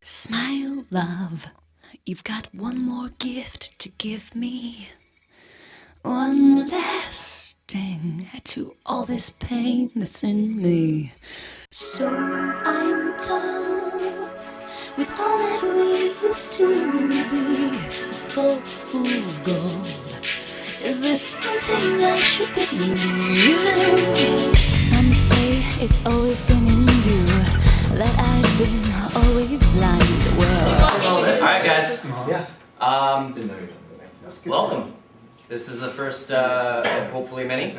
Smile, love, you've got one more gift to give me. One last sting to all this pain that's in me. So I'm done with all that we used to be. This false fool's gold. Is this something I should believe in? Some say it's always been in you, that I've been always blind. Well, alright guys, welcome. This is the first, hopefully many,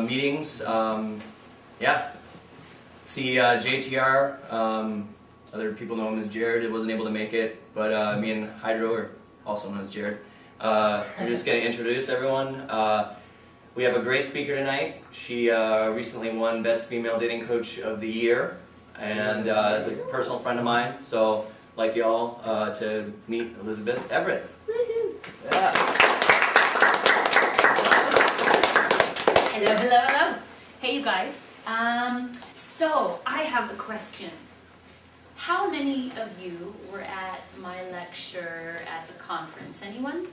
meetings. Yeah, see JTR, other people know him as Jared. It wasn't able to make it, but me and Hydro, are also known as Jared. We're just going to introduce everyone. We have a great speaker tonight. She recently won Best Female Dating Coach of the Year, and is a personal friend of mine. So, I'd like y'all to meet Elizabeth Everett. Yeah. Hello, hello, hello. Hey, you guys. So I have a question. How many of you were at my lecture at the conference? Anyone?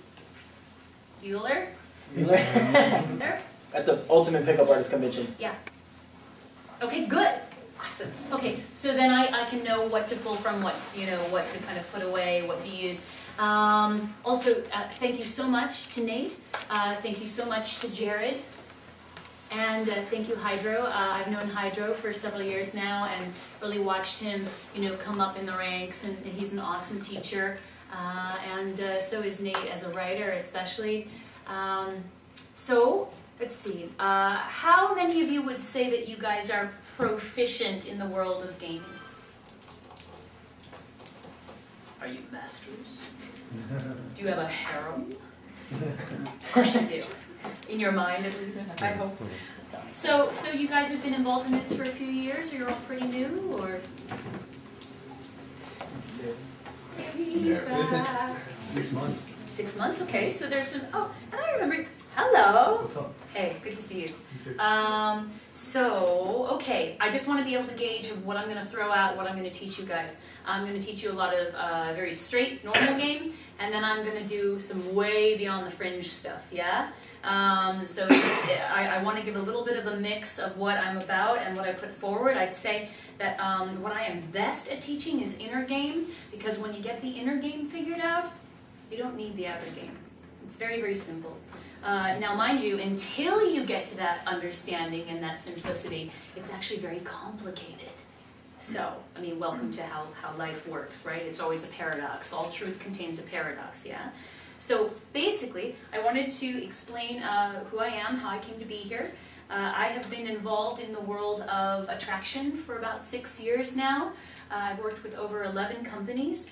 Bueller? Bueller? At the Ultimate Pickup Artist Convention. Yeah. Okay, good. Awesome. Okay, so then I can know what to pull from, what to kind of put away, what to use. Also, thank you so much to Nate. Thank you so much to Jared. And thank you, Hydro. I've known Hydro for several years now and really watched him, come up in the ranks, and he's an awesome teacher. And so is Nate as a writer, especially. So, let's see. How many of you would say that you guys are proficient in the world of gaming? Are you masters? Do you have a harem? Of course you do. In your mind, at least, I hope. So you guys have been involved in this for a few years, or you're all pretty new, or? 6 months. 6 months, okay, so there's some, and I remember, hello. What's up? Hey, good to see you. Okay, I just want to be able to gauge what I'm going to throw out, what I'm going to teach you guys. I'm going to teach you a lot of very straight, normal game, and then I'm going to do some way beyond the fringe stuff, yeah? So I want to give a little bit of a mix of what I'm about and what I put forward. I'd say that what I am best at teaching is inner game, because when you get the inner game figured out, you don't need the outer game. It's very, very simple. Now, mind you, until you get to that understanding and that simplicity, it's actually very complicated. So, I mean, welcome to how life works, right? It's always a paradox. All truth contains a paradox, yeah? So, basically, I wanted to explain who I am, how I came to be here. I have been involved in the world of attraction for about 6 years now. I've worked with over 11 companies.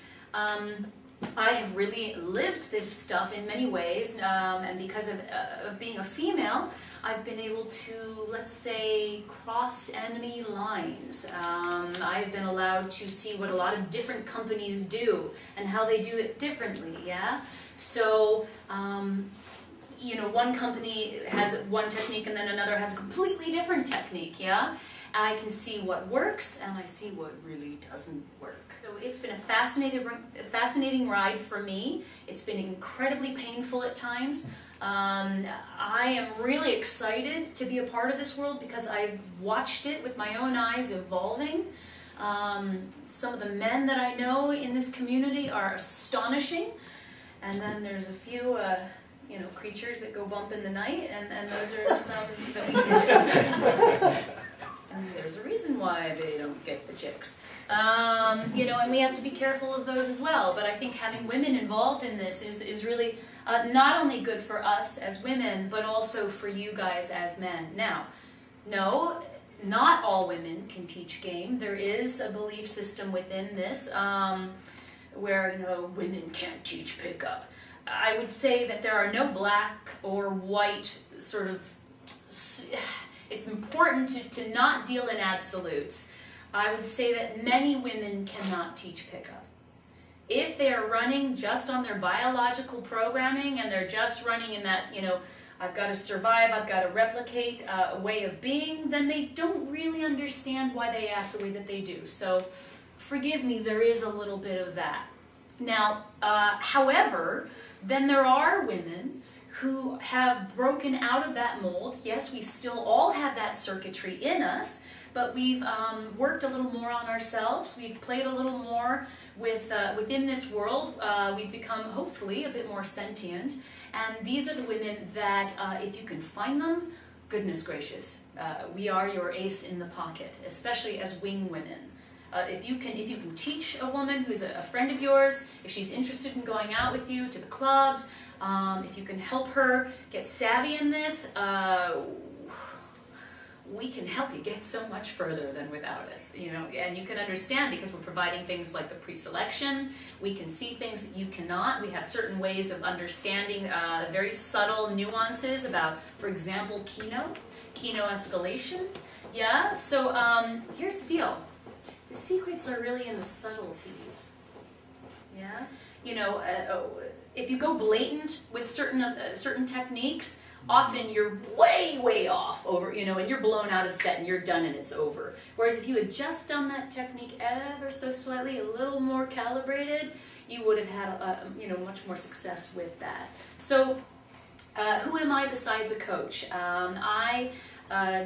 I have really lived this stuff in many ways, and because of being a female, I've been able to, let's say, cross enemy lines. I've been allowed to see what a lot of different companies do and how they do it differently, yeah? So, one company has one technique and then another has a completely different technique, yeah? I can see what works, and I see what really doesn't work. So it's been a fascinating ride for me. It's been incredibly painful at times. I am really excited to be a part of this world because I've watched it with my own eyes evolving. Some of the men that I know in this community are astonishing, and then there's a few creatures that go bump in the night, and those are some that we and there's a reason why they don't get the chicks. And we have to be careful of those as well. But I think having women involved in this is really not only good for us as women, but also for you guys as men. Now, no, not all women can teach game. There is a belief system within this where, women can't teach pickup. I would say that there are no black or white sort of... It's important to not deal in absolutes. I would say that many women cannot teach pickup. If they are running just on their biological programming and they're just running in that, I've got to survive, I've got to replicate a way of being, then they don't really understand why they act the way that they do. So forgive me, there is a little bit of that. Now, however, then there are women who have broken out of that mold. Yes, we still all have that circuitry in us, but we've worked a little more on ourselves. We've played a little more with within this world. We've become, hopefully, a bit more sentient. And these are the women that, if you can find them, goodness gracious, we are your ace in the pocket, especially as wing women. If you can teach a woman who's a friend of yours, if she's interested in going out with you to the clubs, if you can help her get savvy in this, we can help you get so much further than without us, you know. And you can understand, because we're providing things like the pre-selection. We can see things that you cannot. We have certain ways of understanding very subtle nuances about, for example, keno escalation. Yeah. So here's the deal. The secrets are really in the subtleties. Yeah. You know, if you go blatant with certain techniques, often you're way off over, you know, and you're blown out of set and you're done and it's over. Whereas if you had just done that technique ever so slightly, a little more calibrated, you would have had, you know, much more success with that. So, who am I besides a coach? I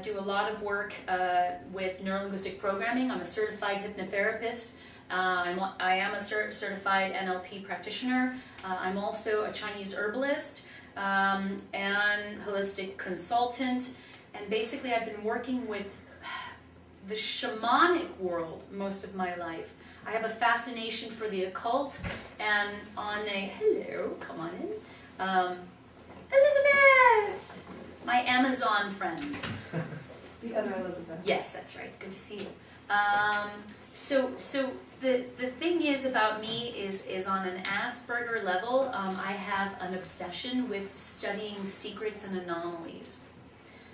do a lot of work with neuro-linguistic programming. I'm a certified hypnotherapist. I am a certified NLP practitioner. I'm also a Chinese herbalist and holistic consultant. And basically I've been working with the shamanic world most of my life. I have a fascination for the occult, and on a, hello, come on in, Elizabeth! My Amazon friend. The other Elizabeth. Yes, that's right. Good to see you. So the thing is about me is on an Asperger level. I have an obsession with studying secrets and anomalies.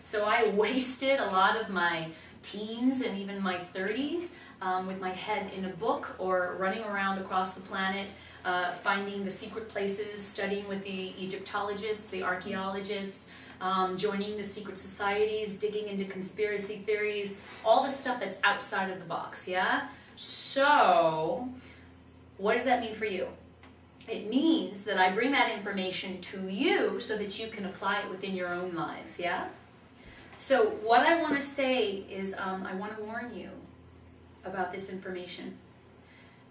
So I wasted a lot of my teens and even my 30s with my head in a book or running around across the planet, finding the secret places, studying with the Egyptologists, the archaeologists, joining the secret societies, digging into conspiracy theories, all the stuff that's outside of the box, yeah? So, what does that mean for you? It means that I bring that information to you so that you can apply it within your own lives, yeah? So, what I want to say is I want to warn you about this information.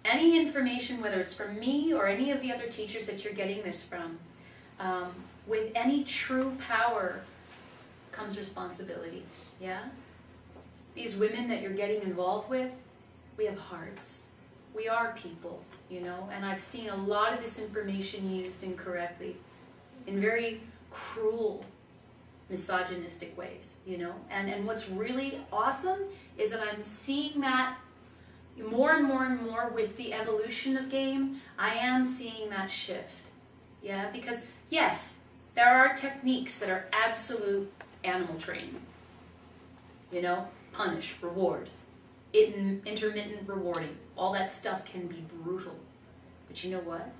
Any information, whether it's from me or any of the other teachers that you're getting this from, with any true power comes responsibility, yeah? These women that you're getting involved with, we have hearts. We are people, you know? And I've seen a lot of this information used incorrectly, in very cruel, misogynistic ways, you know? And what's really awesome is that I'm seeing that more and more and more with the evolution of game. I am seeing that shift, yeah? Because, yes, there are techniques that are absolute animal training. You know, punish, reward, intermittent rewarding. All that stuff can be brutal. But you know what?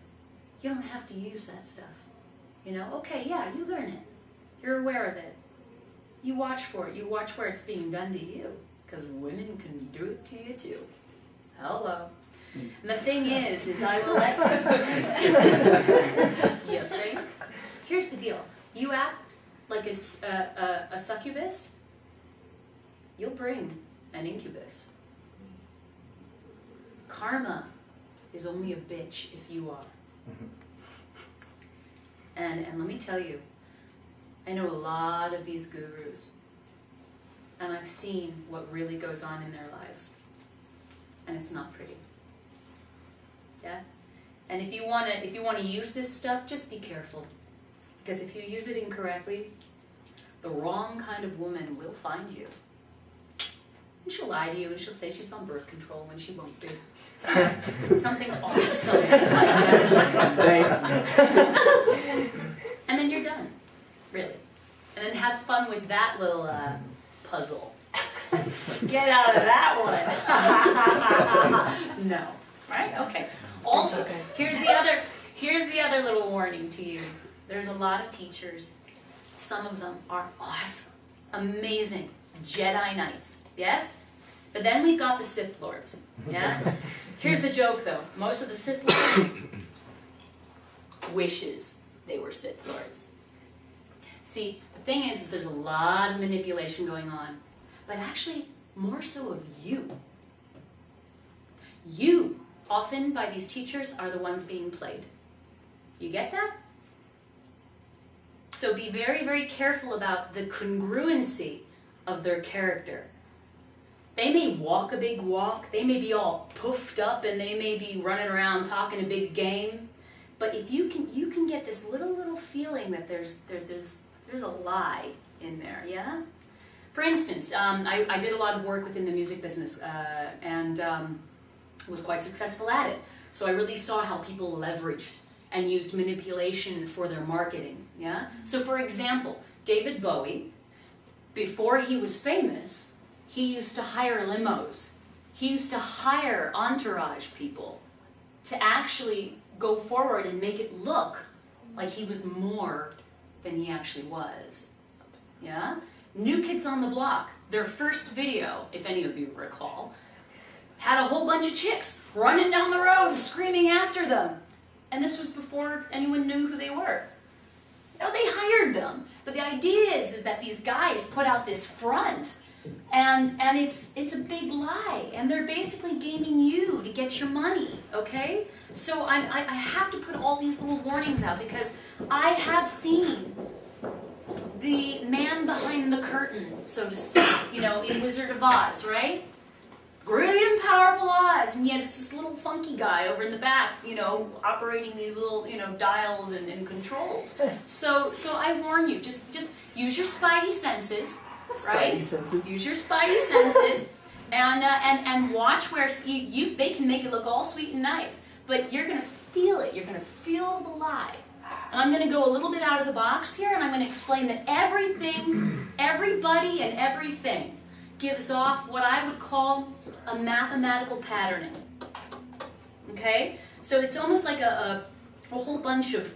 You don't have to use that stuff. You know, okay, yeah, you learn it. You're aware of it. You watch for it. You watch where it's being done to you. Because women can do it to you too. Hello. And the thing is I will let you. You think? Here's the deal. You act like a succubus, you'll bring an incubus. Karma is only a bitch if you are. And let me tell you, I know a lot of these gurus, and I've seen what really goes on in their lives. And it's not pretty. Yeah? And if you wanna use this stuff, just be careful. Because if you use it incorrectly, the wrong kind of woman will find you. And she'll lie to you, and she'll say she's on birth control when she won't be. Something awesome like that. Thanks. And then you're done, really. And then have fun with that little puzzle. Get out of that one. No, right? Okay. Also, here's the other little warning to you. There's a lot of teachers. Some of them are awesome, amazing, Jedi Knights. Yes? But then we've got the Sith Lords, yeah? Here's the joke though, most of the Sith Lords wishes they were Sith Lords. See, the thing is there's a lot of manipulation going on, but actually more so of you. You, often by these teachers, are the ones being played. You get that? So be very, very careful about the congruency of their character. They may walk a big walk, they may be all puffed up, and they may be running around talking a big game, but if you can get this little feeling that there's a lie in there, yeah? For instance, I did a lot of work within the music business and was quite successful at it. So I really saw how people leveraged and used manipulation for their marketing, yeah? So for example, David Bowie, before he was famous, he used to hire limos. He used to hire entourage people to actually go forward and make it look like he was more than he actually was, yeah? New Kids on the Block, their first video, if any of you recall, had a whole bunch of chicks running down the road screaming after them. And this was before anyone knew who they were. You know, they hired them. But the idea is that these guys put out this front, and it's a big lie. And they're basically gaming you to get your money, okay? So I have to put all these little warnings out because I have seen the man behind the curtain, so to speak, you know, in Wizard of Oz, right? Great and powerful eyes, and yet it's this little funky guy over in the back, you know, operating these little, you know, dials and controls. So I warn you, just use your spidey senses, right? Spidey senses. Use your spidey senses, and watch where they can make it look all sweet and nice, but you're gonna feel it. You're gonna feel the lie. And I'm going to go a little bit out of the box here, and I'm going to explain that everything, everybody, and everything gives off what I would call a mathematical patterning. Okay? So it's almost like a whole bunch of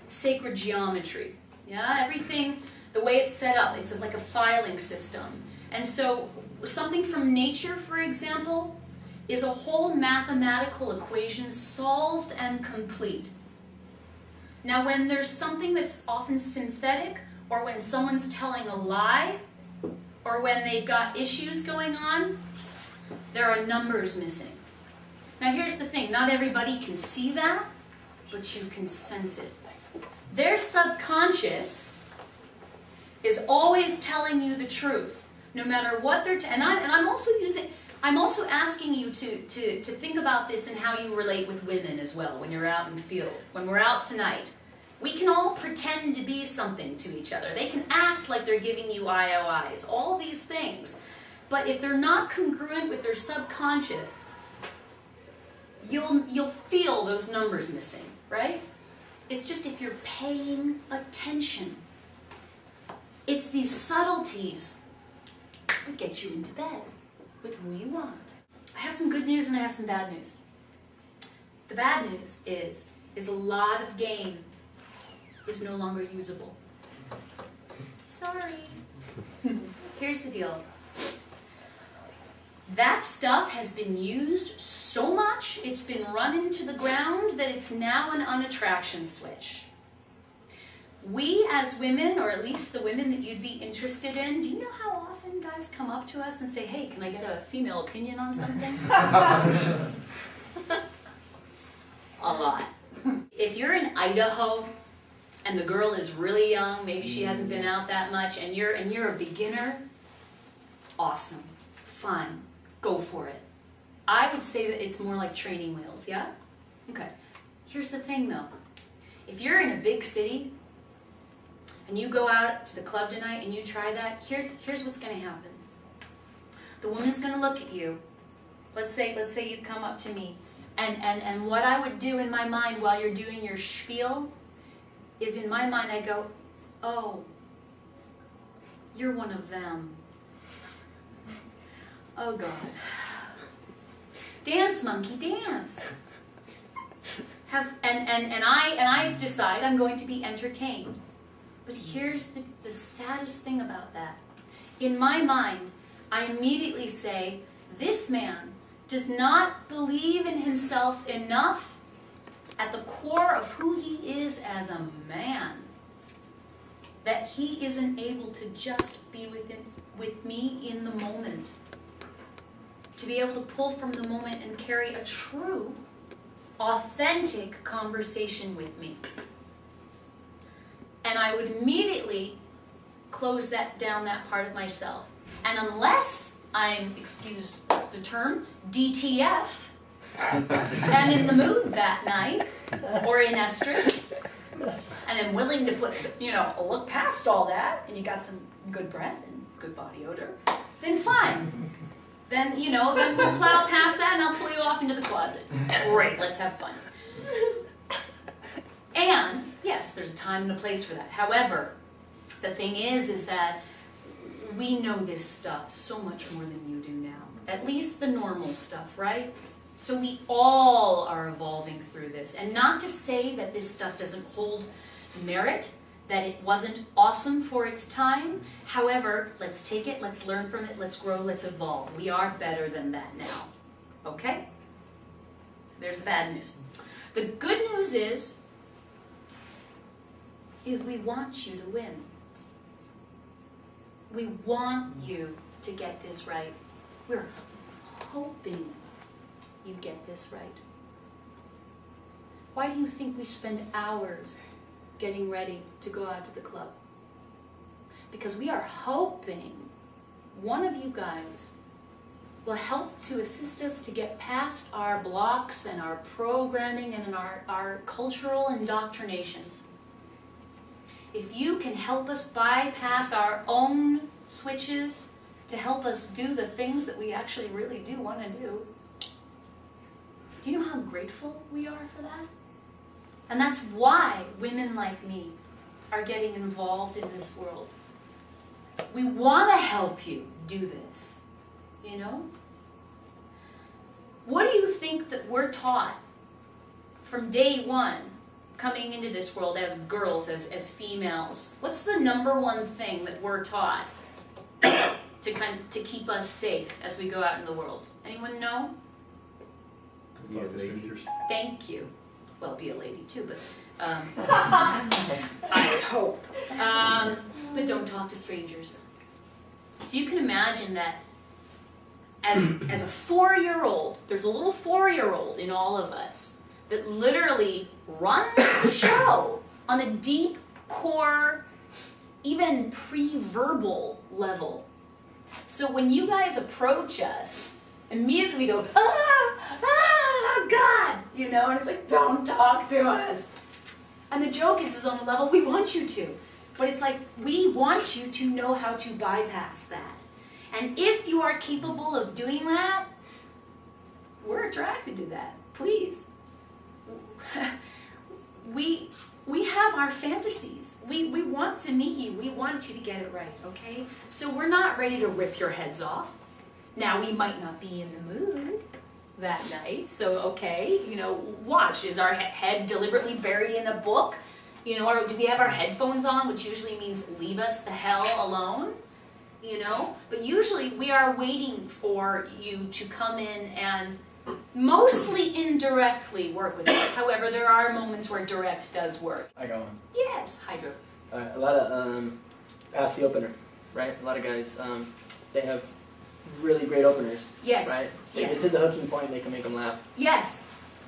sacred geometry. Yeah? Everything, the way it's set up, it's like a filing system. And so something from nature, for example, is a whole mathematical equation solved and complete. Now, when there's something that's often synthetic, or when someone's telling a lie, or when they've got issues going on, there are numbers missing. Now, here's the thing. Not everybody can see that, but you can sense it. Their subconscious is always telling you the truth, no matter what they're... And I'm also asking you to think about this and how you relate with women as well when you're out in the field. When we're out tonight, we can all pretend to be something to each other. They can act like they're giving you IOIs, all these things. But if they're not congruent with their subconscious, you'll feel those numbers missing, right? It's just if you're paying attention. It's these subtleties that get you into bed with who you want. I have some good news and I have some bad news. The bad news is a lot of game is no longer usable. Sorry. Here's the deal. That stuff has been used so much, it's been run into the ground that it's now an unattraction switch. We as women, or at least the women that you'd be interested in, do you know how often guys come up to us and say, hey, can I get a female opinion on something? A lot. If you're in Idaho and the girl is really young, maybe she hasn't been out that much, and you're a beginner, awesome, fine, go for it. I would say that it's more like training wheels, yeah? Okay. Here's the thing though. If you're in a big city and you go out to the club tonight and you try that, here's what's going to happen. The woman's going to look at you. Let's say you come up to me, and what I would do in my mind while you're doing your spiel is, in my mind I go, oh, you're one of them. Oh God. Dance, monkey, dance. And I decide I'm going to be entertained. But here's the saddest thing about that. In my mind, I immediately say This man does not believe in himself enough at the core of who he is as a man that he isn't able to just be with me in the moment. To be able to pull from the moment and carry a true, authentic conversation with me. And I would immediately close down that part of myself. And unless I'm, excuse the term, DTF, and in the mood that night, or in estrus, and I'm willing to put, look past all that, and you got some good breath and good body odor, then fine. Then, then we'll plow past that and I'll pull you off into the closet. Great, let's have fun. And, yes, there's a time and a place for that. However, the thing is that we know this stuff so much more than you do now. At least the normal stuff, right? So we all are evolving through this. And not to say that this stuff doesn't hold merit, that it wasn't awesome for its time. However, let's take it, let's learn from it, let's grow, let's evolve. We are better than that now. Okay? So there's the bad news. The good news is we want you to win. We want you to get this right. We're hoping you get this right. Why do you think we spend hours getting ready to go out to the club? Because we are hoping one of you guys will help to assist us to get past our blocks and our programming and our cultural indoctrinations. If you can help us bypass our own switches to help us do the things that we actually really do want to do you know how grateful we are for that? And that's why women like me are getting involved in this world. We want to help you do this, What do you think that we're taught from day one coming into this world as girls, as females? What's the number one thing that we're taught to keep us safe as we go out in the world? Anyone know? Be a lady. Thank you. Well, be a lady too, but I hope. But don't talk to strangers. So you can imagine that as a 4-year-old, there's a little 4-year-old in all of us that literally runs the show on a deep core, even pre-verbal level. So when you guys approach us, immediately we go, God, and it's like, don't talk to us. And the joke is on the level, we want you to. But it's like, we want you to know how to bypass that. And if you are capable of doing that, we're attracted to that. Please. We have our fantasies. We want to meet you. We want you to get it right, okay? So we're not ready to rip your heads off. Now, we might not be in the mood that night, so okay, watch. Is our head deliberately buried in a book? Or do we have our headphones on, which usually means leave us the hell alone? But usually we are waiting for you to come in and mostly indirectly work with us. However, there are moments where direct does work. I got one. Yes, Hydro. A lot of pass the opener, right? A lot of guys, they have really great openers. Yes. Right? They Yes. get to the hooking point, they can make them laugh, Yes.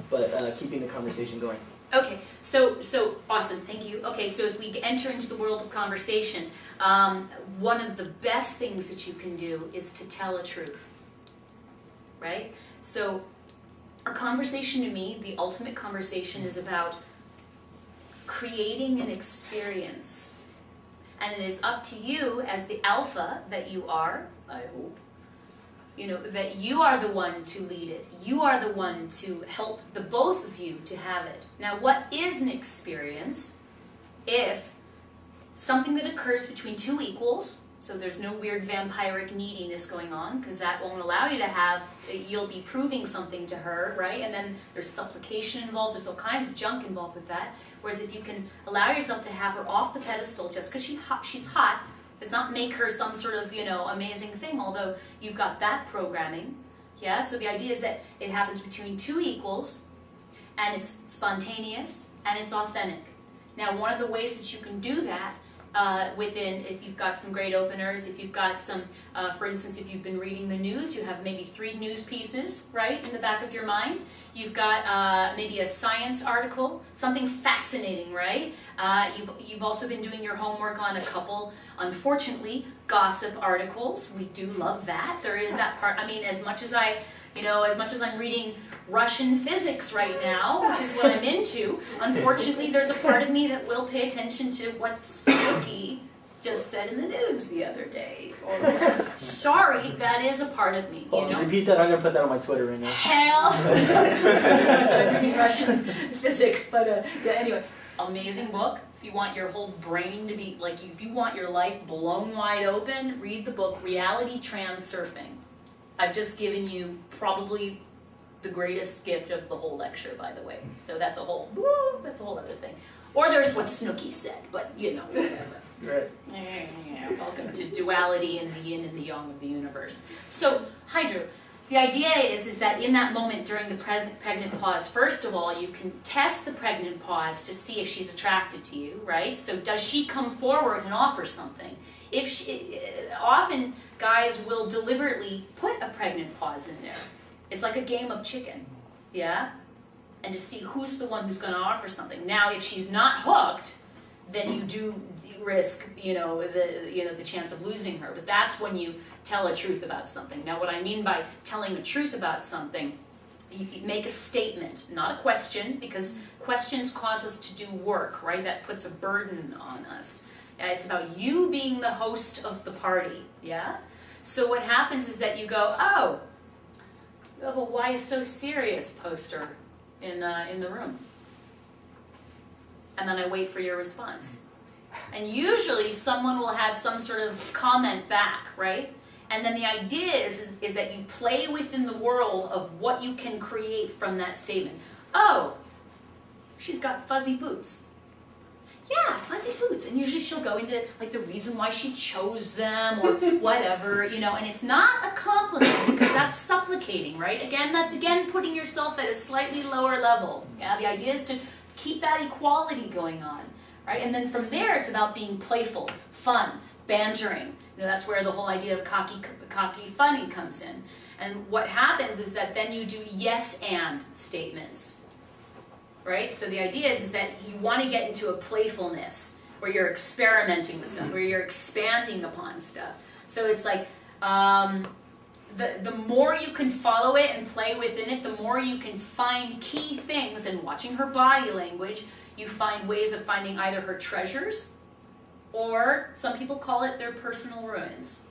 but keeping the conversation going. Okay, so awesome, thank you. Okay, so if we enter into the world of conversation, one of the best things that you can do is to tell a truth, right? So a conversation to me, the ultimate conversation is about creating an experience. And it is up to you as the alpha that you are, I hope, that you are the one to lead it. You are the one to help the both of you to have it. Now, what is an experience if something that occurs between two equals, so there's no weird vampiric neediness going on, because that won't allow you to have, you'll be proving something to her, right? And then there's supplication involved, there's all kinds of junk involved with that. Whereas if you can allow yourself to have her off the pedestal just because she's hot, does not make her some sort of, amazing thing, although you've got that programming. Yeah, so the idea is that it happens between two equals, and it's spontaneous, and it's authentic. Now, one of the ways that you can do that if you've got some great openers, if you've got some, for instance, if you've been reading the news, you have maybe 3 news pieces, right, in the back of your mind. You've got maybe a science article, something fascinating, right? You've also been doing your homework on a couple, unfortunately, gossip articles. We do love that. There is that part. I mean, as much as I'm reading Russian physics right now, which is what I'm into, unfortunately, there's a part of me that will pay attention to what Snooki just said in the news the other day. Sorry, that is a part of me. You know? Repeat that. I'm gonna put that on my Twitter right now. Hell, I'm reading Russian physics, but yeah. Anyway, amazing book. If you want your whole brain to be like, if you want your life blown wide open, read the book Reality Transurfing. I've just given you probably the greatest gift of the whole lecture, by the way. So that's a whole other thing. Or there's what Snooki said, but you know, whatever. Right. Yeah, welcome to duality and the yin and the yang of the universe. So, Hydra, the idea is that in that moment during the pregnant pause, first of all, you can test the pregnant pause to see if she's attracted to you, right? So does she come forward and offer something? Often guys will deliberately put a pregnant pause in there. It's like a game of chicken, yeah? And to see who's the one who's going to offer something. Now, if she's not hooked, then you do risk, the chance of losing her. But that's when you tell a truth about something. Now, what I mean by telling a truth about something, you make a statement, not a question, because questions cause us to do work, right? That puts a burden on us. It's about you being the host of the party, yeah? So what happens is that you go, oh, you have a "Why is so serious" poster in the room. And then I wait for your response. And usually someone will have some sort of comment back, right? And then the idea is that you play within the world of what you can create from that statement. Oh, she's got fuzzy boots. Yeah, fuzzy boots. And usually she'll go into like the reason why she chose them or whatever, and it's not a compliment because that's supplicating, right? That's putting yourself at a slightly lower level. Yeah, the idea is to keep that equality going on, right? And then from there, it's about being playful, fun, bantering. That's where the whole idea of cocky, funny comes in. And what happens is that then you do yes and statements. Right? So the idea is that you want to get into a playfulness where you're experimenting with stuff, where you're expanding upon stuff. So it's like the more you can follow it and play within it, the more you can find key things. And watching her body language, you find ways of finding either her treasures or some people call it their personal ruins.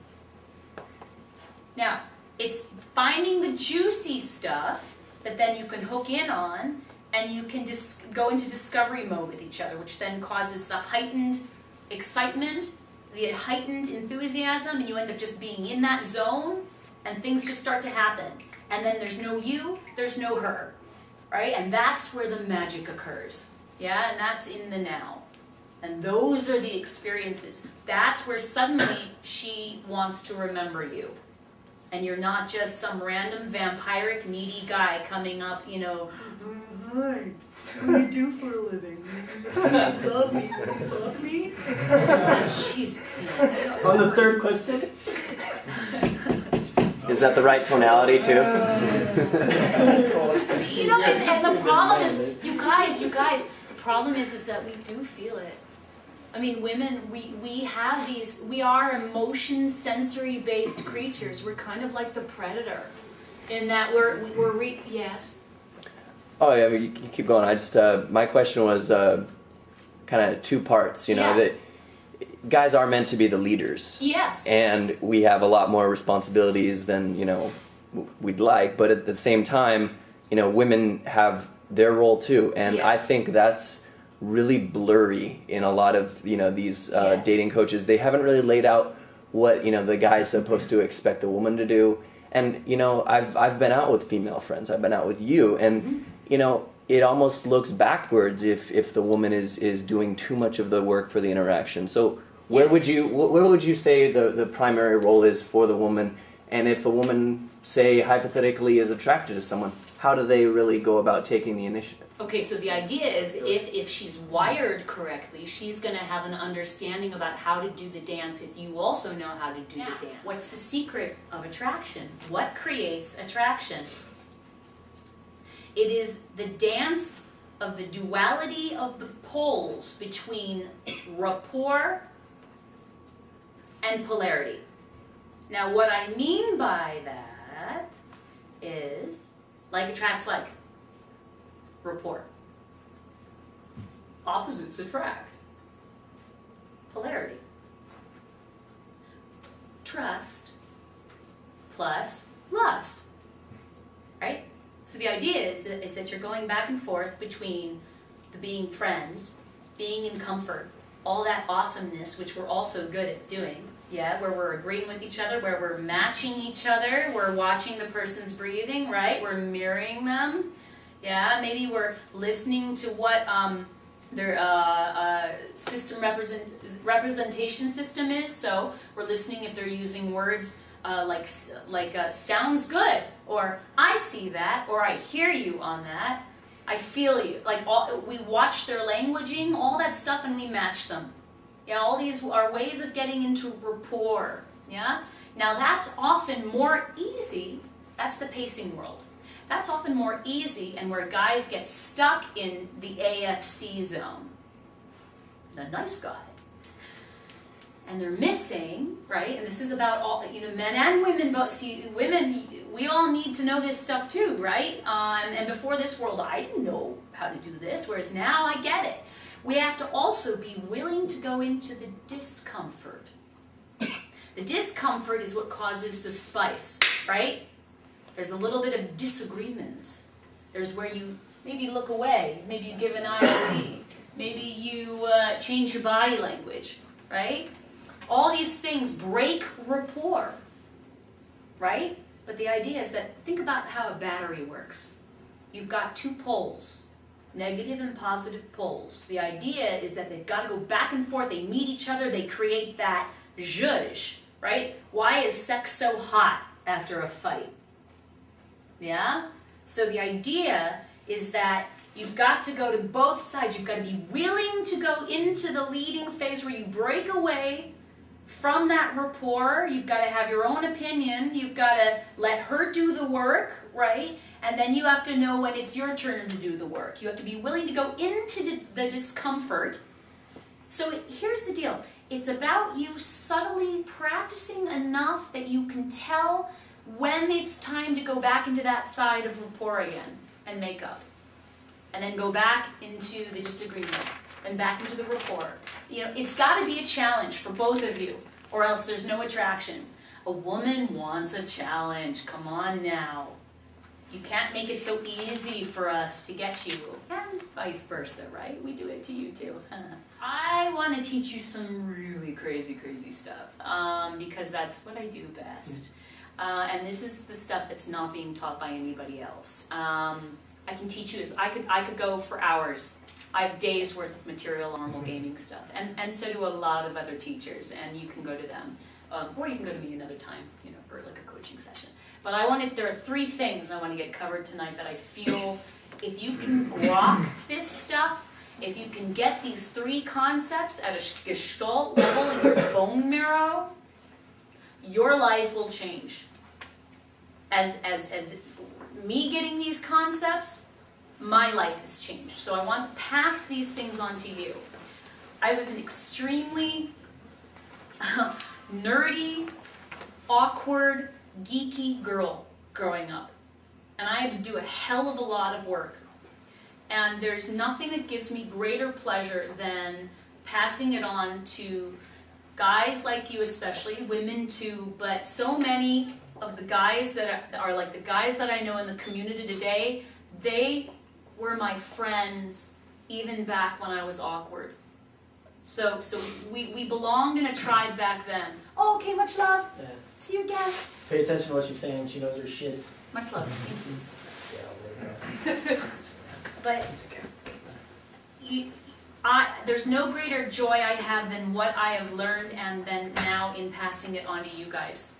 Now, it's finding the juicy stuff that then you can hook in on, and you can just go into discovery mode with each other, which then causes the heightened excitement, the heightened enthusiasm, and you end up just being in that zone, and things just start to happen. And then there's no you, there's no her, right? And that's where the magic occurs, yeah? And that's in the now. And those are the experiences. That's where suddenly she wants to remember you. And you're not just some random vampiric, needy guy coming up, hi, what do you do for a living? Stop me, fuck me? Jesus. On the third question? Is that the right tonality too? And the problem is, you guys, the problem is that we do feel it. I mean, women, we are emotion sensory-based creatures. We're kind of like the predator in that yes? Oh yeah, you keep going. I just my question was kind of 2 parts. That guys are meant to be the leaders. Yes. And we have a lot more responsibilities than we'd like. But at the same time, women have their role too, and yes. I think that's really blurry in a lot of these Yes. dating coaches. They haven't really laid out what the guy's supposed to expect a woman to do. And I've been out with female friends. I've been out with you, and it almost looks backwards if the woman is doing too much of the work for the interaction. So where Yes. would you say the primary role is for the woman, And if a woman, say, hypothetically is attracted to someone, how do they really go about taking the initiative? Okay, so the idea is if she's wired correctly, she's going to have an understanding about how to do the dance if you also know how to do the dance. What's the secret of attraction? What creates attraction? It is the dance of the duality of the poles between rapport and polarity. Now, what I mean by that is like attracts like. Rapport. Opposites attract. Polarity. Trust plus lust. Right? So the idea is that you're going back and forth between the being friends, being in comfort, all that awesomeness, which we're also good at doing, yeah, where we're agreeing with each other, where we're matching each other, we're watching the person's breathing, right? We're mirroring them. Yeah, maybe we're listening to what their system representation system is. So we're listening if they're using words like sounds good, or I see that, or I hear you on that, I feel you. Like we watch their languaging, all that stuff, and we match them. Yeah, all these are ways of getting into rapport. Yeah, now that's often more easy. That's the pacing world. That's often more easy and where guys get stuck in the AFC zone. The nice guy. And they're missing, right? And this is about all, men and women, but see, women, we all need to know this stuff too, right? And before this world, I didn't know how to do this, whereas now I get it. We have to also be willing to go into the discomfort. The discomfort is what causes the spice, right? There's a little bit of disagreement. There's where you maybe look away, maybe you give an IOD, maybe you change your body language, right? All these things break rapport, right? But the idea is that, think about how a battery works. You've got two poles, negative and positive poles. The idea is that they've got to go back and forth, they meet each other, they create that zhuzh, right? Why is sex so hot after a fight? Yeah? So the idea is that you've got to go to both sides. You've got to be willing to go into the leading phase where you break away from that rapport. You've got to have your own opinion. You've got to let her do the work, right? And then you have to know when it's your turn to do the work. You have to be willing to go into the discomfort. So here's the deal. It's about you subtly practicing enough that you can tell when it's time to go back into that side of rapport again and make up. And then go back into the disagreement and back into the rapport. It's got to be a challenge for both of you, or else there's no attraction. A woman wants a challenge. Come on now. You can't make it so easy for us to get you, and vice versa, right? We do it to you too. I want to teach you some really crazy stuff, because that's what I do best. And this is the stuff that's not being taught by anybody else. I can teach you this. I could go for hours. I have days worth of material on normal gaming stuff, and so do a lot of other teachers. And you can go to them, or you can go to me another time, for like a coaching session. But there are 3 things I want to get covered tonight that I feel if you can grok this stuff, if you can get these 3 concepts at a gestalt level in your bone marrow, your life will change. As me getting these concepts, my life has changed. So I want to pass these things on to you. I was an extremely nerdy, awkward, geeky girl growing up. And I had to do a hell of a lot of work. And there's nothing that gives me greater pleasure than passing it on to guys like you, especially women too, but so many of the guys that are like the guys that I know in the community today, they were my friends even back when I was awkward. So we belonged in a tribe back then. Oh, okay, much love. Yeah. See you again. Pay attention to what she's saying. She knows her shit. Much love. But there's no greater joy I have than what I have learned and then now in passing it on to you guys.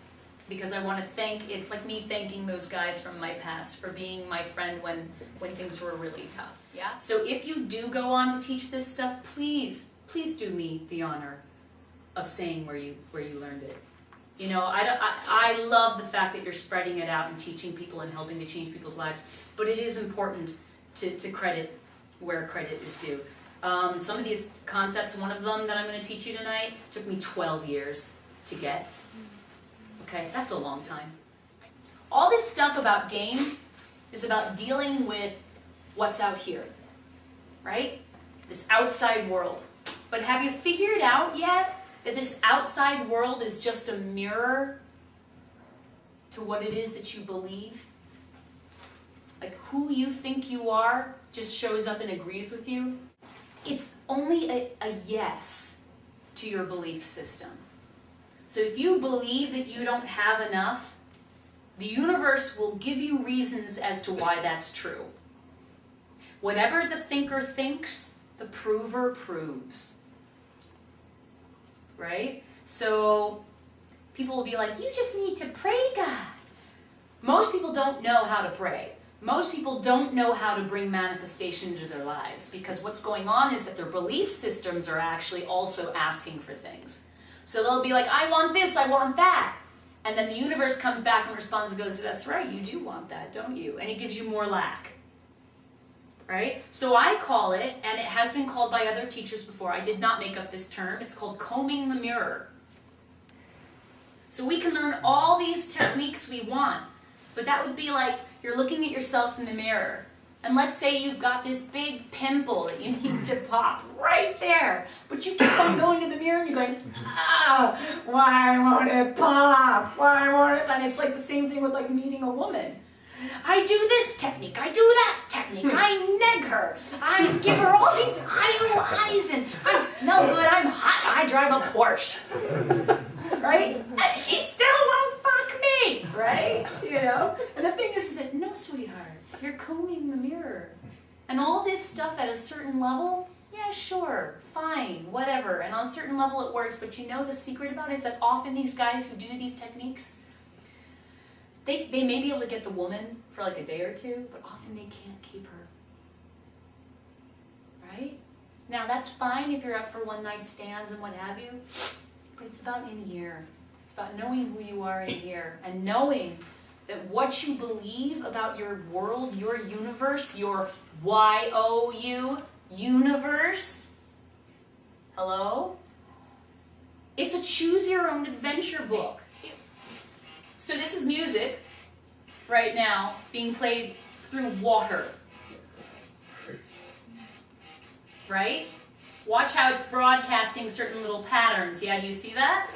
because I want to thank, it's like me thanking those guys from my past for being my friend when things were really tough. Yeah. So if you do go on to teach this stuff, please do me the honor of saying where you learned it. You know, I love the fact that you're spreading it out and teaching people and helping to change people's lives, but it is important to credit where credit is due. Some of these concepts, one of them that I'm going to teach you tonight, took me 12 years to get. Okay, that's a long time. All this stuff about game is about dealing with what's out here, right? This outside world. But have you figured out yet that this outside world is just a mirror to what it is that you believe? Like who you think you are just shows up and agrees with you. It's only a yes to your belief system. So if you believe that you don't have enough, the universe will give you reasons as to why that's true. Whatever the thinker thinks, the prover proves. Right? So people will be like, you just need to pray to God. Most people don't know how to pray. Most people don't know how to bring manifestation into their lives because what's going on is that their belief systems are actually also asking for things. So they'll be like, I want this, I want that. And then the universe comes back and responds and goes, that's right, you do want that, don't you? And it gives you more lack. Right? So I call it, and it has been called by other teachers before, I did not make up this term, it's called combing the mirror. So we can learn all these techniques we want, but that would be like you're looking at yourself in the mirror, and let's say you've got this big pimple that you need to pop right there, but you keep on going to the mirror and you're going, why won't it pop? Why won't it? And it's like the same thing with like meeting a woman. I do this technique, I do that technique, I neg her, I give her all these eyes, and I smell good, I'm hot, I drive a Porsche, right? And she still won't fuck me, right? You know? And the thing is that, no, sweetheart, you're combing the mirror. And all this stuff at a certain level, yeah, sure, fine, whatever. And on a certain level it works, but you know the secret about it is that often these guys who do these techniques, they may be able to get the woman for like a day or two, but often they can't keep her. Right? Now that's fine if you're up for one night stands and what have you, but it's about in here. It's about knowing who you are in here and knowing that what you believe about your world, your universe, your Y-O-U, universe, hello? It's a choose your own adventure book. So this is music right now being played through water. Right? Watch how it's broadcasting certain little patterns. Yeah, do you see that?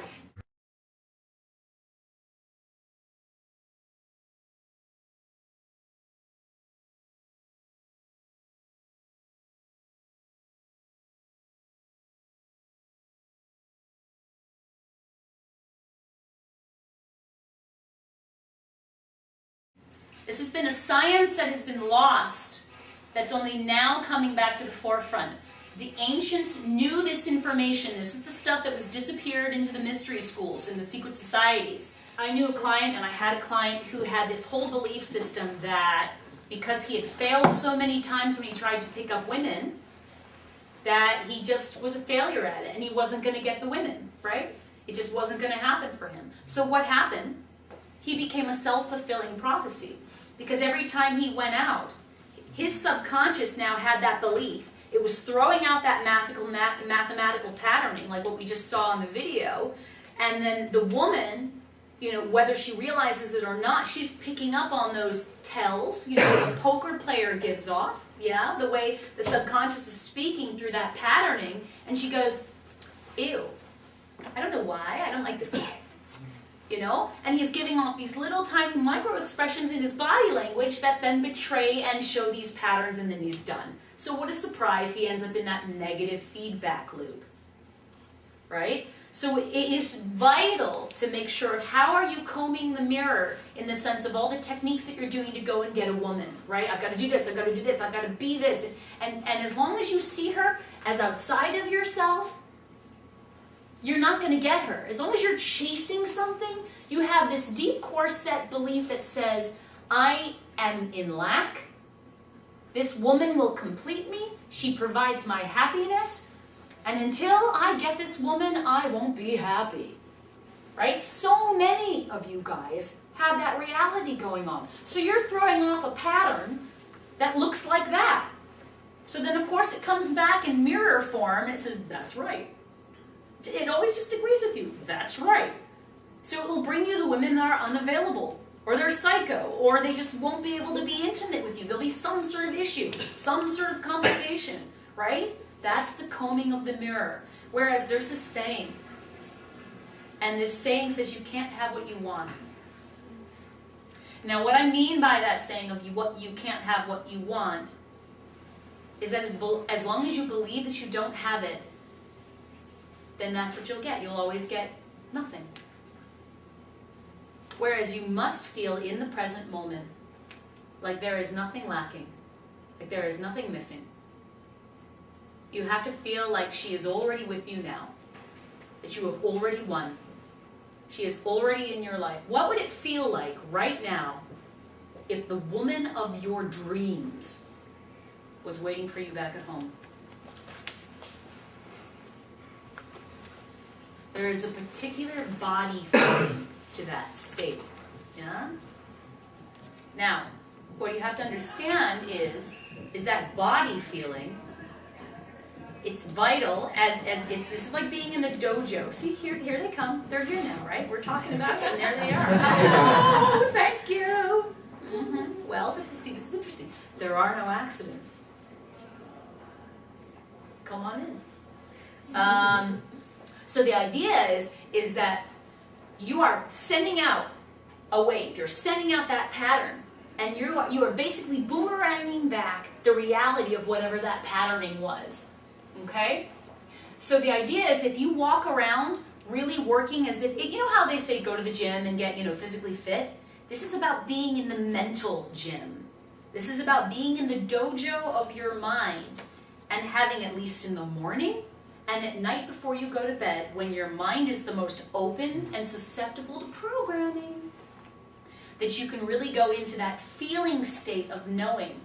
This has been a science that has been lost, that's only now coming back to the forefront. The ancients knew this information. This is the stuff that was disappeared into the mystery schools and the secret societies. I knew a client, and I had a client who had this whole belief system that because he had failed so many times when he tried to pick up women, that he just was a failure at it and he wasn't going to get the women, right? It just wasn't going to happen for him. So what happened? He became a self-fulfilling prophecy. Because every time he went out, his subconscious now had that belief. It was throwing out that mathematical patterning, like what we just saw in the video. And then the woman, you know, whether she realizes it or not, she's picking up on those tells, you know, the poker player gives off, yeah, the way the subconscious is speaking through that patterning. And she goes, ew, I don't know why, I don't like this guy. You know, and he's giving off these little tiny micro expressions in his body language that then betray and show these patterns, and then he's done. So what a surprise, he ends up in that negative feedback loop, right? So it is vital to make sure, how are you combing the mirror in the sense of all the techniques that you're doing to go and get a woman, right? I've got to do this, I've got to do this, I've got to be this. And as long as you see her as outside of yourself, you're not going to get her. As long as you're chasing something, You have this deep core set belief that says, I am in lack. This woman will complete me. She provides my happiness. And until I get this woman, I won't be happy. Right? So many of you guys have that reality going on. So you're throwing off a pattern that looks like that. So then, of course, it comes back in mirror form and it says, that's right. It always just agrees with you. That's right. So it will bring you the women that are unavailable, or they're psycho, or they just won't be able to be intimate with you. There'll be some sort of issue, some sort of complication, right? That's the combing of the mirror. Whereas there's this saying, and this saying says you can't have what you want. Now, what I mean by that saying of you can't have what you want is that as long as you believe that you don't have it, then that's what you'll get. You'll always get nothing. Whereas you must feel in the present moment like there is nothing lacking, like there is nothing missing. You have to feel like she is already with you now, that you have already won. She is already in your life. What would it feel like right now if the woman of your dreams was waiting for you back at home? There is a particular body feeling to that state. Yeah? Now, what you have to understand is that body feeling, it's vital as this is like being in a dojo. See, here they come. They're here now, right? We're talking about them, and there they are. Oh, thank you. Mm-hmm. Well, see, this is interesting. There are no accidents. Come on in. So the idea is that you are sending out a wave. You're sending out that pattern, and you are basically boomeranging back the reality of whatever that patterning was. Okay? So the idea is if you walk around really working as if, you know how they say go to the gym and get, physically fit? This is about being in the mental gym. This is about being in the dojo of your mind and having, at least in the morning and at night before you go to bed, when your mind is the most open and susceptible to programming, that you can really go into that feeling state of knowing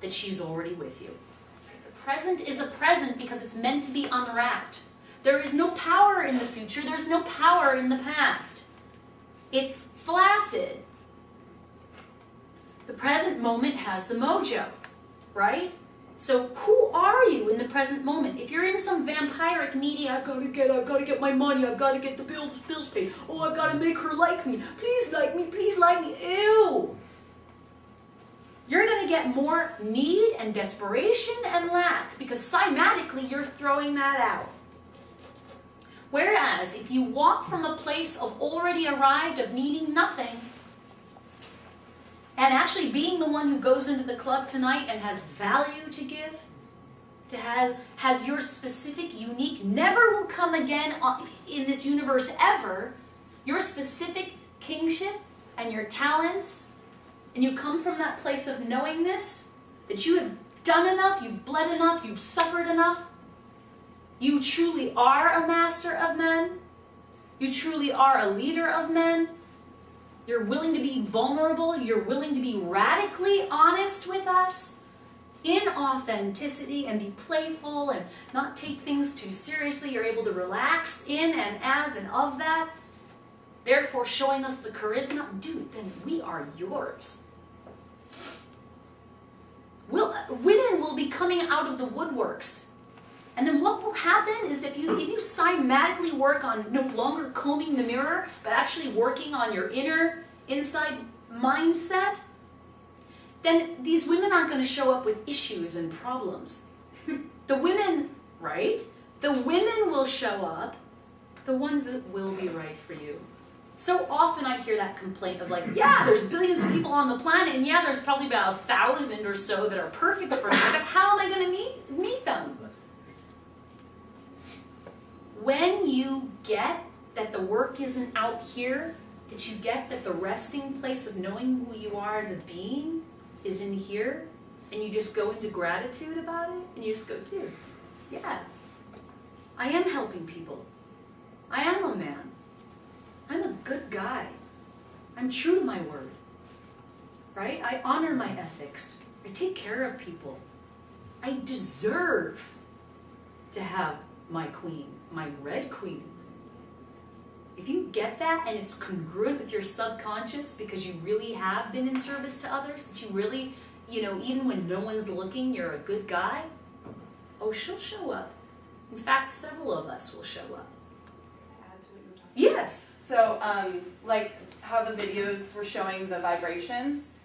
that she's already with you. The present is a present because it's meant to be unwrapped. There is no power in the future. There's no power in the past. It's flaccid. The present moment has the mojo, right? So who are you in the present moment? If you're in some vampiric needy, I've got to get my money, I've got to get the bills paid. Oh, I've got to make her like me. Please like me, please like me. Ew. You're going to get more need and desperation and lack because cymatically you're throwing that out. Whereas if you walk from a place of already arrived, of needing nothing, and actually being the one who goes into the club tonight and has value to give, has your specific, unique, never will come again in this universe ever, your specific kingship and your talents, and you come from that place of knowing this, that you have done enough, you've bled enough, you've suffered enough, you truly are a master of men, you truly are a leader of men, you're willing to be vulnerable, you're willing to be radically honest with us in authenticity and be playful and not take things too seriously. You're able to relax in and as and of that, therefore showing us the charisma. Dude, then we are yours. Women will be coming out of the woodworks. And then what will happen is if you cymatically work on no longer combing the mirror, but actually working on your inside mindset, then these women aren't going to show up with issues and problems. The women, right? The women will show up, the ones that will be right for you. So often I hear that complaint of like, yeah, there's billions of people on the planet, and yeah, there's probably about 1,000 or so that are perfect for me, but how am I going to meet them? When you get that the work isn't out here, that you get that the resting place of knowing who you are as a being is in here, and you just go into gratitude about it, and you just go, dude, yeah, I am helping people. I am a man. I'm a good guy. I'm true to my word, right? I honor my ethics. I take care of people. I deserve to have my queen, my red queen. If you get that and it's congruent with your subconscious because you really have been in service to others, that you really, you know, even when no one's looking, you're a good guy, oh, she'll show up. In fact, several of us will show up. Add to what you were talking Yes. So, like how the videos were showing the vibrations,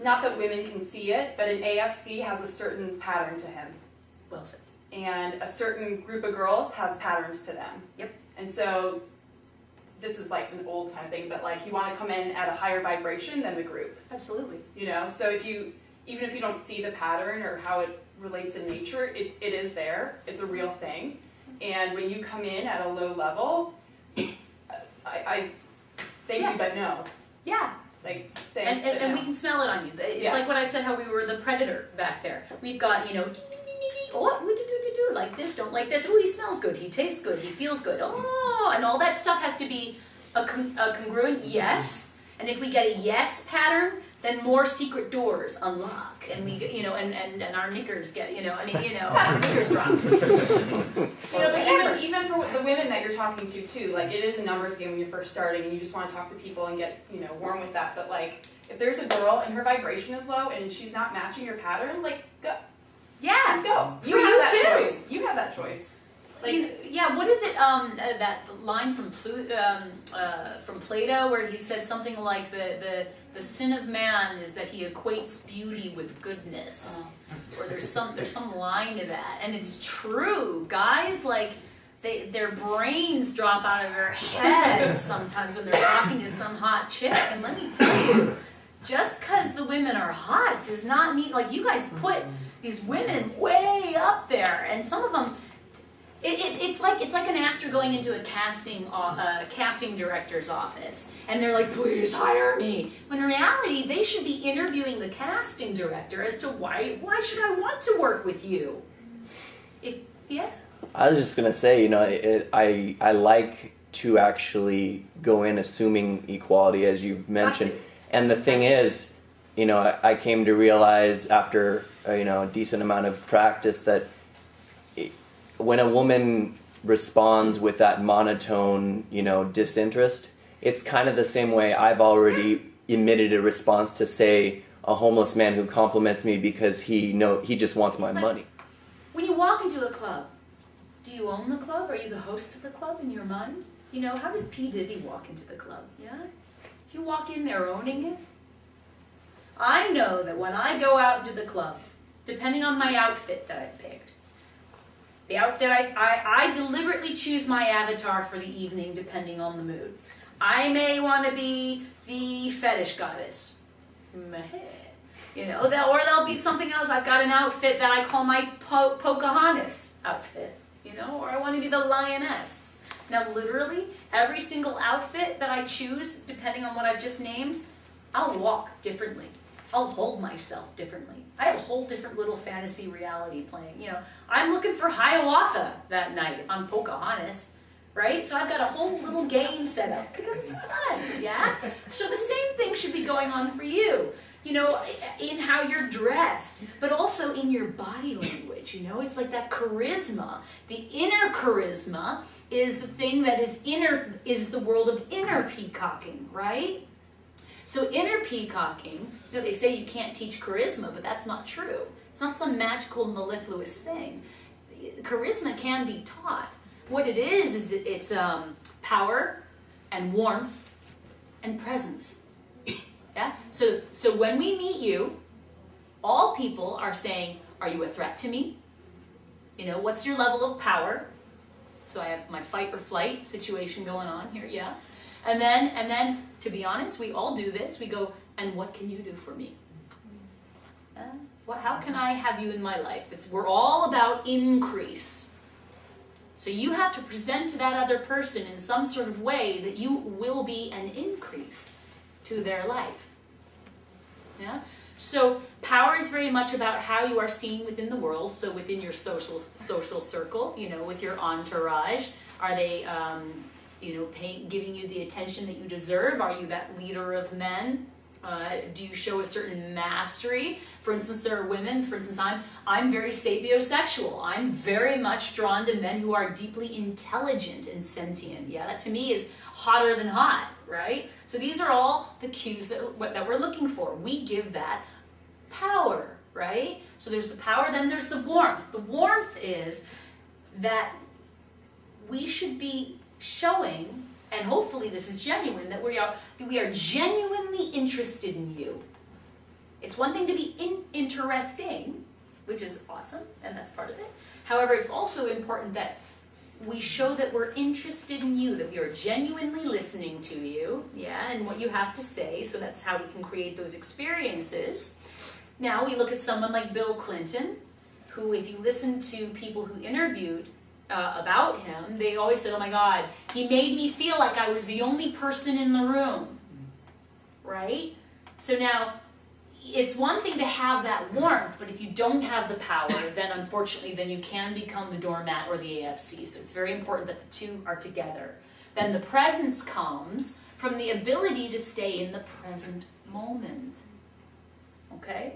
not that women can see it, but an AFC has a certain pattern to him. Well said. And a certain group of girls has patterns to them. Yep. And so, this is like an old kind of thing, but like you want to come in at a higher vibration than the group. Absolutely. You know, so even if you don't see the pattern or how it relates in nature, it is there. It's a real thing. And when you come in at a low level, I thank you, but no. Yeah. Like, thanks, And we can smell it on you. It's like what I said, how we were the predator back there. We've got, you know, oh, like this, don't like this. Oh, he smells good, he tastes good, he feels good. Oh, and all that stuff has to be a congruent yes. And if we get a yes pattern, then more secret doors unlock, and we, you know, and our knickers get, you know, I mean, you know, our knickers drop. You know, but even for the women that you're talking to too, like it is a numbers game when you're first starting, and you just want to talk to people and get, you know, warm with that. But like, if there's a girl and her vibration is low and she's not matching your pattern, like, go, Yeah, just go. For you have too. that choice. You have that choice. Like, yeah, what is it? That line from Plato where he said something like the sin of man is that he equates beauty with goodness, or there's some line to that, and it's true, guys. Like their brains drop out of their heads sometimes when they're talking to some hot chick, and let me tell you, just because the women are hot does not mean, like, you guys put these women way up there, and some of them. It's like an actor going into a casting director's office, and they're like, "Please hire me." When in reality, they should be interviewing the casting director as to why should I want to work with you? Yes. I was just gonna say, you know, I like to actually go in assuming equality, as you mentioned, and the thing is, you know, I came to realize after you know, a decent amount of practice that when a woman responds with that monotone, you know, disinterest, it's kind of the same way I've already emitted a response to, say, a homeless man who compliments me because he just wants my money. When you walk into a club, do you own the club? Are you the host of the club in your mind? You know, how does P. Diddy walk into the club? Yeah? You walk in there owning it? I know that when I go out to the club, depending on my outfit that I picked, the outfit, I deliberately choose my avatar for the evening depending on the mood. I may want to be the fetish goddess. You know, or there'll be something else. I've got an outfit that I call my Pocahontas outfit. You know, or I want to be the lioness. Now, literally, every single outfit that I choose, depending on what I've just named, I'll walk differently. I'll hold myself differently. I have a whole different little fantasy reality playing. You know, I'm looking for Hiawatha that night if I'm Pocahontas, right? So I've got a whole little game set up because it's fun, yeah? So the same thing should be going on for you, you know, in how you're dressed, but also in your body language, you know? It's like that charisma. The inner charisma is the thing that is the world of inner peacocking, right? So inner peacocking, you know, they say you can't teach charisma, but that's not true. It's not some magical mellifluous thing. Charisma can be taught. What it is it's power and warmth and presence. Yeah. So when we meet you, all people are saying, "Are you a threat to me? You know, what's your level of power?" So I have my fight or flight situation going on here. Yeah. And then, to be honest, we all do this. We go, "And what can you do for me? How can I have you in my life?" We're all about increase. So you have to present to that other person in some sort of way that you will be an increase to their life. Yeah. So power is very much about how you are seen within the world. So within your social circle, you know, with your entourage, are they giving you the attention that you deserve? Are you that leader of men? Do you show a certain mastery? For instance, there are women, for instance, I'm very sapiosexual. I'm very much drawn to men who are deeply intelligent and sentient. Yeah, that to me is hotter than hot, right? So these are all the cues that we're looking for. We give that power, right? So there's the power, then there's the warmth. The warmth is that we should be showing, and hopefully this is genuine, that we are genuinely interested in you. It's one thing to be interesting, which is awesome, and that's part of it. However, it's also important that we show that we're interested in you, that we are genuinely listening to you, yeah, and what you have to say, so that's how we can create those experiences. Now we look at someone like Bill Clinton, who, if you listen to people who interviewed about him, they always said, oh my God, he made me feel like I was the only person in the room, right? So now, it's one thing to have that warmth, but if you don't have the power, then unfortunately, then you can become the doormat or the AFC. So it's very important that the two are together. Then the presence comes from the ability to stay in the present moment. Okay?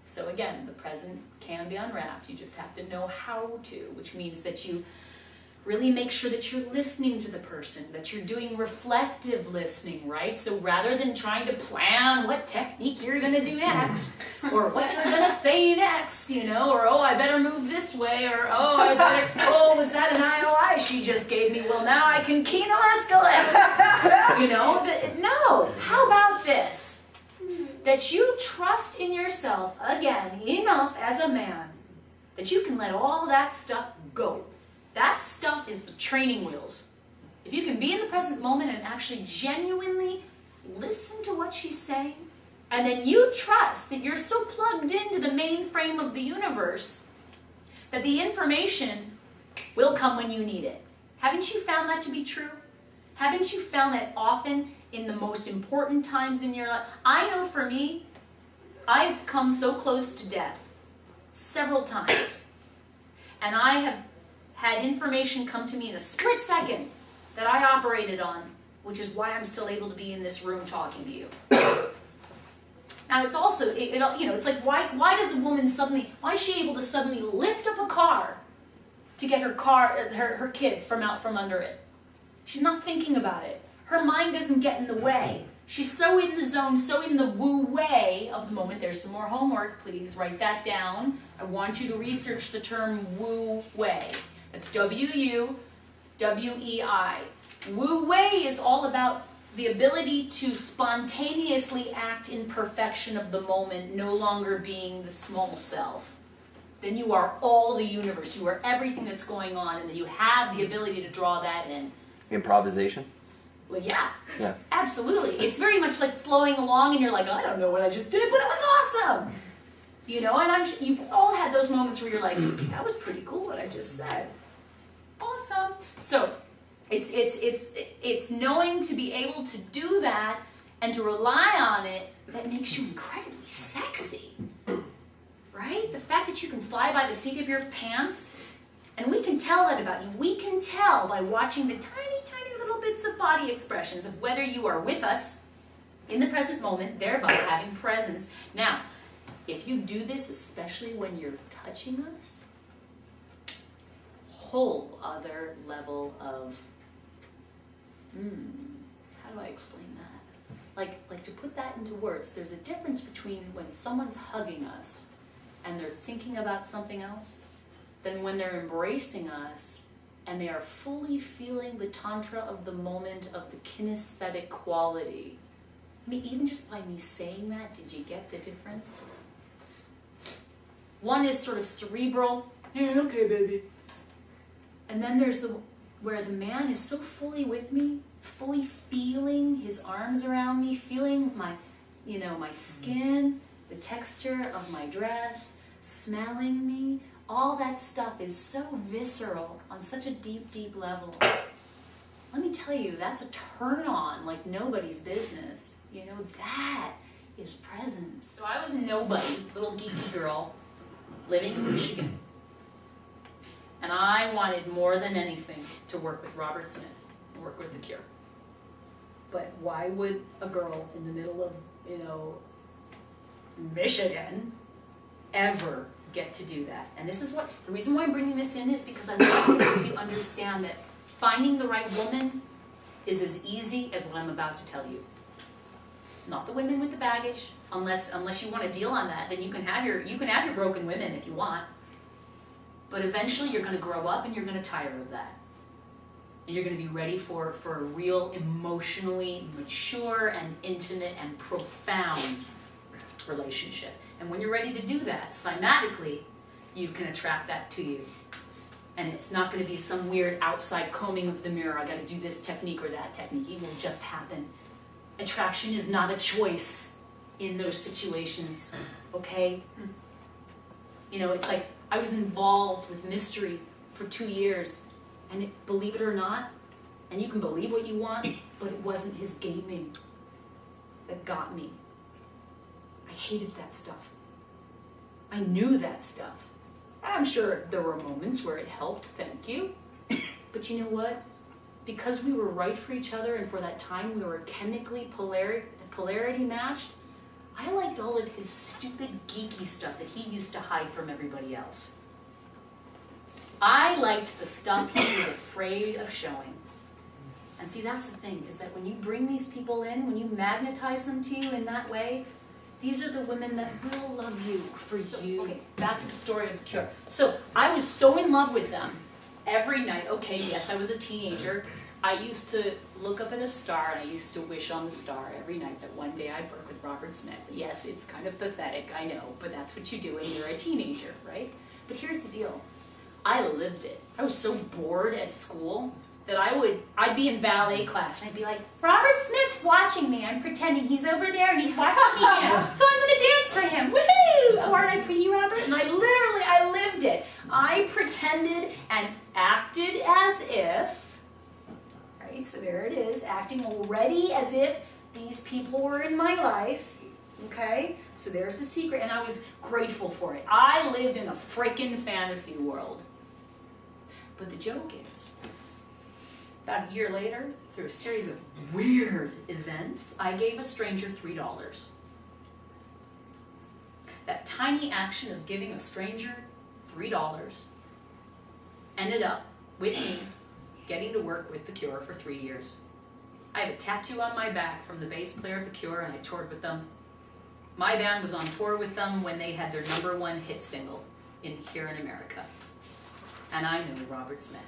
So again, the present can be unwrapped. You just have to know how to, which means that you really make sure that you're listening to the person, that you're doing reflective listening, right? So rather than trying to plan what technique you're going to do next, or what you're going to say next, or, oh, I better move this way, or, oh, was that an IOI she just gave me? Well, now I can keno escalate. No. How about this? That you trust in yourself, again, enough as a man, that you can let all that stuff go. That stuff is the training wheels. If you can be in the present moment and actually genuinely listen to what she's saying, and then you trust that you're so plugged into the mainframe of the universe that the information will come when you need it. Haven't you found that to be true? Haven't you found that often in the most important times in your life? I know for me, I've come so close to death several times. And I have had information come to me in a split second that I operated on, which is why I'm still able to be in this room talking to you. Now it's also, it's like, why does a woman why is she able to suddenly lift up a car to get her kid from out from under it? She's not thinking about it. Her mind doesn't get in the way. She's so in the zone, so in the woo-way of the moment. There's some more homework, please write that down. I want you to research the term woo-way. It's W-U-W-E-I. Wu-wei is all about the ability to spontaneously act in perfection of the moment, no longer being the small self. Then you are all the universe. You are everything that's going on, and then you have the ability to draw that in. Improvisation? Well, yeah. Yeah. Absolutely. It's very much like flowing along, and you're like, I don't know what I just did, but it was awesome. And you've all had those moments where you're like, that was pretty cool what I just said. Awesome. So it's knowing to be able to do that and to rely on it that makes you incredibly sexy, right? The fact that you can fly by the seat of your pants, and we can tell that about you. We can tell by watching the tiny, tiny little bits of body expressions of whether you are with us in the present moment, thereby having presence. Now, if you do this, especially when you're touching us, whole other level of, how do I explain that? Like to put that into words, there's a difference between when someone's hugging us and they're thinking about something else, than when they're embracing us and they are fully feeling the tantra of the moment, of the kinesthetic quality. I mean, even just by me saying that, did you get the difference? One is sort of cerebral, yeah, okay, baby. And then there's where the man is so fully with me, fully feeling his arms around me, feeling my skin, the texture of my dress, smelling me. All that stuff is so visceral on such a deep, deep level. Let me tell you, that's a turn on like nobody's business. That is presence. So I was a nobody, little geeky girl, living in Michigan. And I wanted more than anything to work with Robert Smith. and work with the cure. But why would a girl in the middle of, Michigan ever get to do that? And this is the reason why I'm bringing this in is because I want to help you understand that finding the right woman is as easy as what I'm about to tell you. Not the women with the baggage, unless you want to deal on that, then you can have your broken women if you want. But eventually you're going to grow up and you're going to tire of that. And you're going to be ready for a real emotionally mature and intimate and profound relationship. And when you're ready to do that, cymatically, you can attract that to you. And it's not going to be some weird outside combing of the mirror, I got to do this technique or that technique. It will just happen. Attraction is not a choice in those situations, okay? It's like I was involved with mystery for 2 years, and believe it or not, and you can believe what you want, but it wasn't his gaming that got me. I hated that stuff. I knew that stuff. I'm sure there were moments where it helped, thank you. But you know what? Because we were right for each other and for that time we were chemically polarity matched, I liked all of his stupid geeky stuff that he used to hide from everybody else. I liked the stuff he was afraid of showing. And see, that's the thing, is that when you bring these people in, when you magnetize them to you in that way, these are the women that will love you for you. Okay, back to the story of the cure. So I was so in love with them every night. Okay, yes, I was a teenager. I used to look up at a star and I used to wish on the star every night that one day I'd work with Robert Smith. Yes, it's kind of pathetic, I know, but that's what you do when you're a teenager, right? But here's the deal. I lived it. I was so bored at school that I'd be in ballet class and I'd be like, Robert Smith's watching me. I'm pretending he's over there and he's watching me dance. So I'm going to dance for him. Woohoo! Oh, aren't I pretty, Robert? And I lived it. I pretended and acted as if, right? So there it is, acting already as if these people were in my life. Okay? So there's the secret. And I was grateful for it. I lived in a freaking fantasy world. But the joke is, about a year later, through a series of weird events, I gave a stranger $3. That tiny action of giving a stranger $3 ended up with me getting to work with The Cure for 3 years. I have a tattoo on my back from the bass player of The Cure, and I toured with them. My band was on tour with them when they had their #1 hit single here in America. And I knew Robert Smith.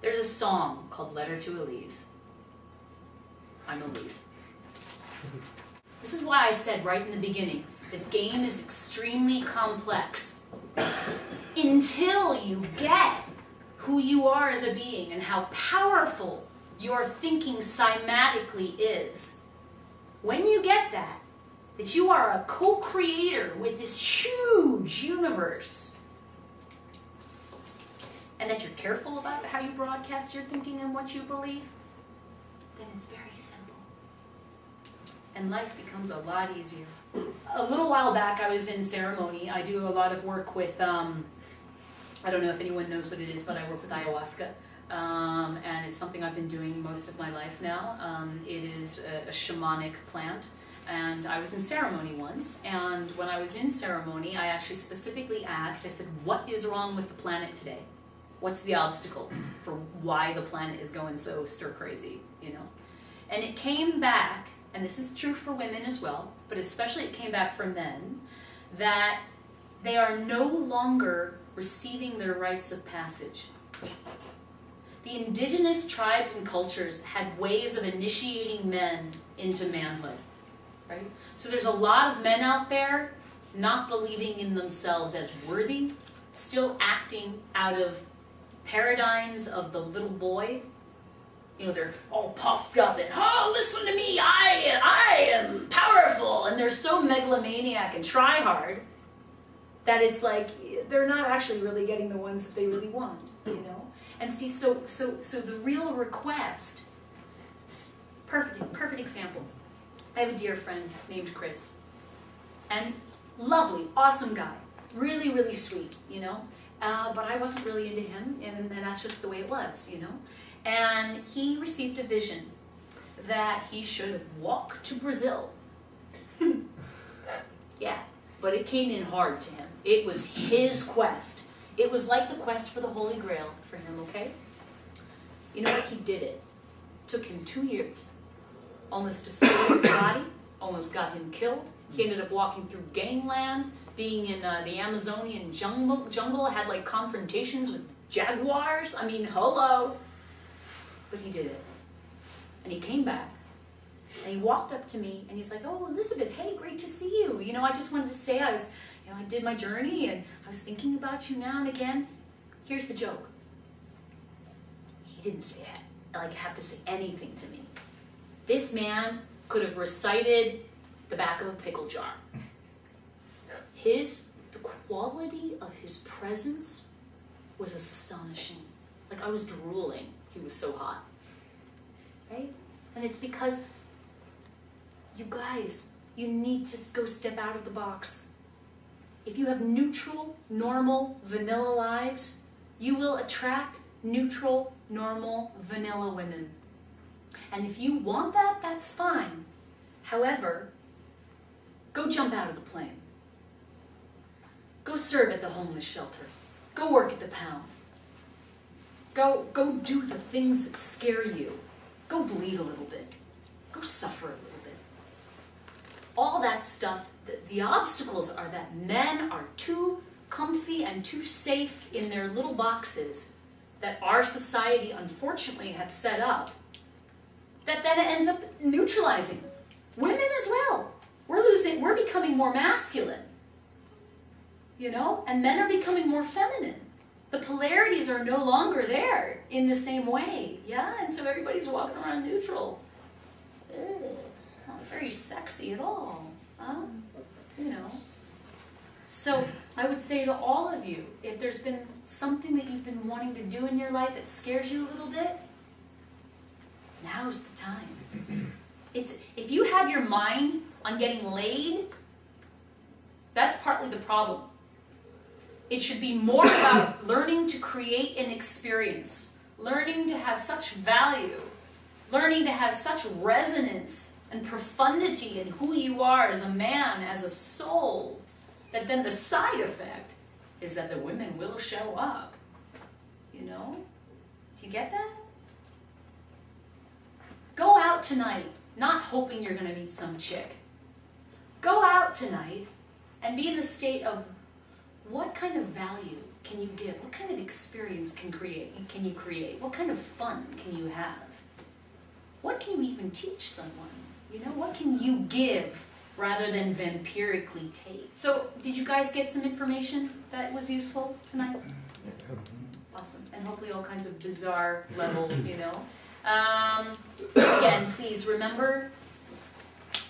There's a song called Letter to Elise. I'm Elise. This is why I said right in the beginning, the game is extremely complex. Until you get who you are as a being and how powerful your thinking cymatically is. When you get that you are a co-creator with this huge universe, and that you're careful about how you broadcast your thinking and what you believe, then it's very simple. And life becomes a lot easier. A little while back I was in ceremony. I do a lot of work with, I don't know if anyone knows what it is, but I work with ayahuasca. And it's something I've been doing most of my life now. It is a shamanic plant. And I was in ceremony once, and when I was in ceremony, I actually specifically asked, I said, what is wrong with the planet today? What's the obstacle for why the planet is going so stir-crazy, And it came back, and this is true for women as well, but especially it came back for men, that they are no longer receiving their rites of passage. The indigenous tribes and cultures had ways of initiating men into manhood. Right? So there's a lot of men out there not believing in themselves as worthy, still acting out of paradigms of the little boy. They're all puffed up and, oh, listen to me, I am powerful. And they're so megalomaniac and try hard that it's like they're not actually really getting the ones that they really want, And see, so the real request, perfect example. I have a dear friend named Chris, and lovely, awesome guy, really, really sweet, but I wasn't really into him, and that's just the way it was, you know. And he received a vision that he should walk to Brazil. Yeah, but it came in hard to him. It was his quest. It was like the quest for the Holy Grail for him, okay? You know what? He did it. Took him 2 years. Almost destroyed his body, almost got him killed. He ended up walking through gangland, being in the Amazonian jungle, had like confrontations with jaguars. I mean, hello. But he did it. And he came back. And he walked up to me and he's like, "Oh, Elizabeth, hey, great to see you. You know, I just wanted to say I did my journey and I was thinking about you now and again." Here's the joke. He didn't say have to say anything to me. This man could have recited the back of a pickle jar. The quality of his presence was astonishing. Like I was drooling. He was so hot. Right? And it's because you guys, you need to go step out of the box. If you have neutral, normal, vanilla lives, you will attract neutral, normal, vanilla women. And if you want that, that's fine. However, go jump out of the plane. Go serve at the homeless shelter. Go work at the pound. Go do the things that scare you. Go bleed a little bit. Go suffer a little bit. All that stuff, the obstacles are that men are too comfy and too safe in their little boxes that our society unfortunately have set up, that then it ends up neutralizing women as well. We're becoming more masculine, you know, and men are becoming more feminine. The polarities are no longer there in the same way, yeah? And so everybody's walking around neutral. Not very sexy at all, huh? You know. So I would say to all of you, if there's been something that you've been wanting to do in your life that scares you a little bit, now's the time. If you have your mind on getting laid, that's partly the problem. It should be more about learning to create an experience, learning to have such value, learning to have such resonance and profundity in who you are as a man, as a soul, that then the side effect is that the women will show up. You know? Do you get that? Go out tonight, not hoping you're going to meet some chick. Go out tonight and be in the state of what kind of value can you give? What kind of experience can you create? What kind of fun can you have? What can you even teach someone? You know, what can you give rather than vampirically take? So, did you guys get some information that was useful tonight? Awesome. And hopefully all kinds of bizarre levels, you know. Again, please remember,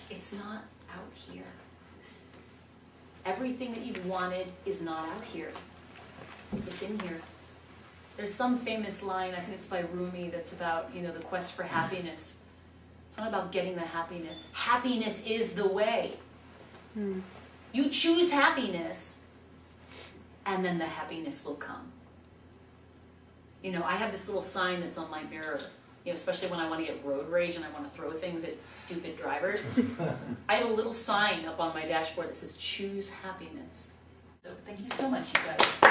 it's not out here. Everything that you've wanted is not out here. It's in here. There's some famous line, I think it's by Rumi, that's about, you know, the quest for happiness. It's not about getting the happiness. Happiness is the way. You choose happiness, and then the happiness will come. You know, I have this little sign that's on my mirror, you know, especially when I want to get road rage and I want to throw things at stupid drivers. I have a little sign up on my dashboard that says, "Choose happiness." So thank you so much, you guys.